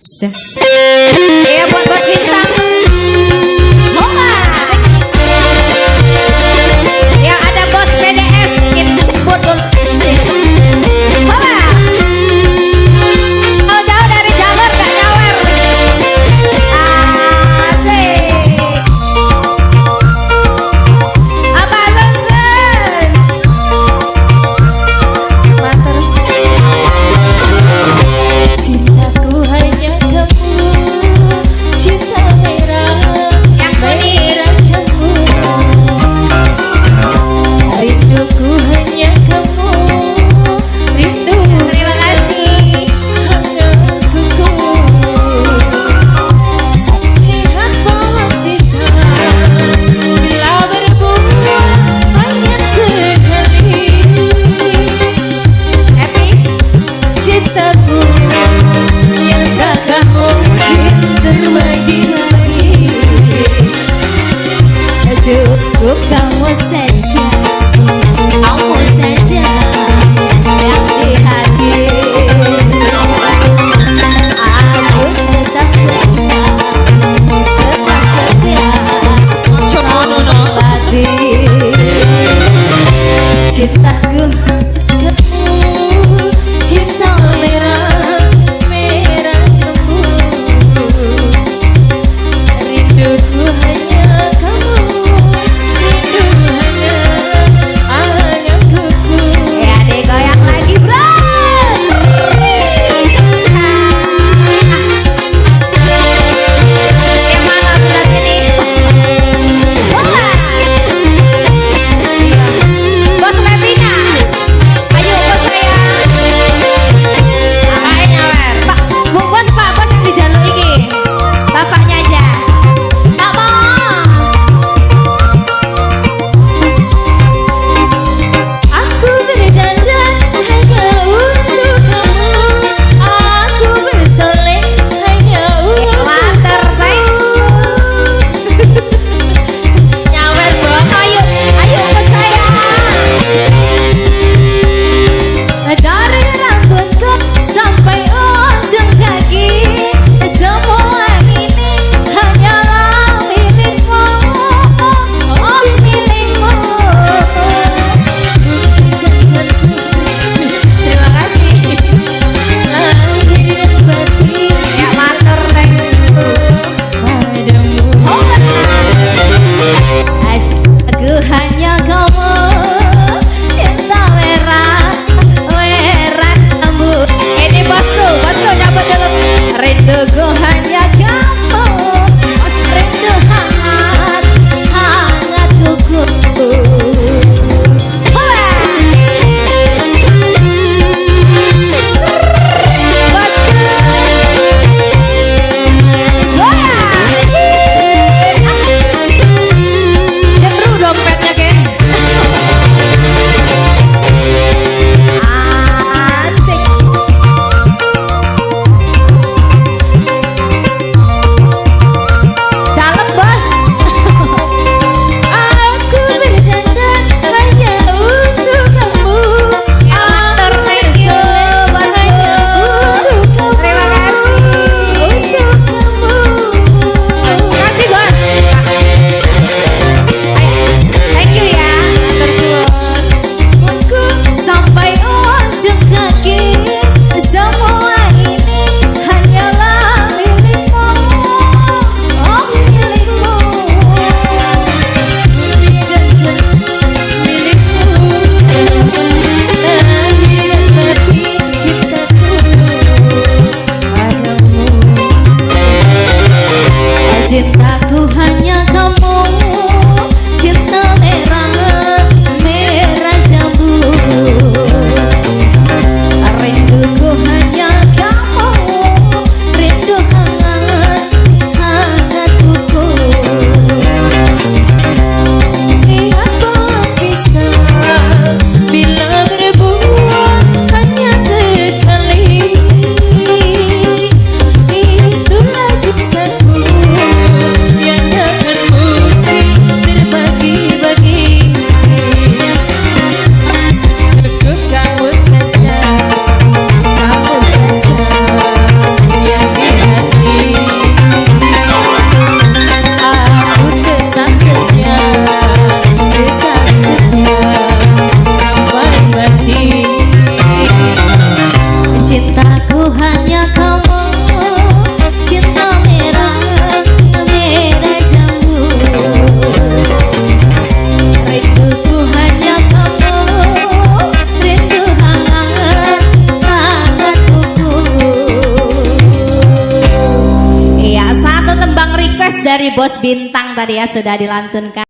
Iya buat Bos Bintang. Hola. Yang ada Bos PDS kita sebut dulu. Hola. Kalau jauh dari jalur gak nyawer. Asik. Apa Zunzun? Matur cintaku hanya kamu, cinta merah yang merah jambu. Rinduku hanya kamu, rindu. Terima kasih. Hanya kuku. Lihat pohon pisang bila berbunga banyak sekali. Happy cintaku yang takkan mungkin terbagi lagi. Cukup kamu saja yang di hati. Aku tetap setia mengobati cintaku kamu, cinta merah merah jambu. Rinduku hanya kamu, rindu hanya kuku. Ya deh goyang lagi bro. Yang mana sebelah sini? Bola. Iya. Bos Levina. Ayo bos saya. Ayo nyawer. Pak, Bu Bos, Pak Bos yang dijaluk iki. Bapaknya aja. Pak Bos. Aku berdandan hanya untuk kamu. Aku bersolek hanya untuk kamu. Nyawer bos. Ayo bos saya. Dari rambutku sampai ujung kaki, semua ini hanyalah milikmu, oh milikmu. Terima kasih. Lahir batin ya mater padamu. Aku hanya kamu, cinta merah merah jambu. dari Bos Bintang tadi ya sudah dilantunkan.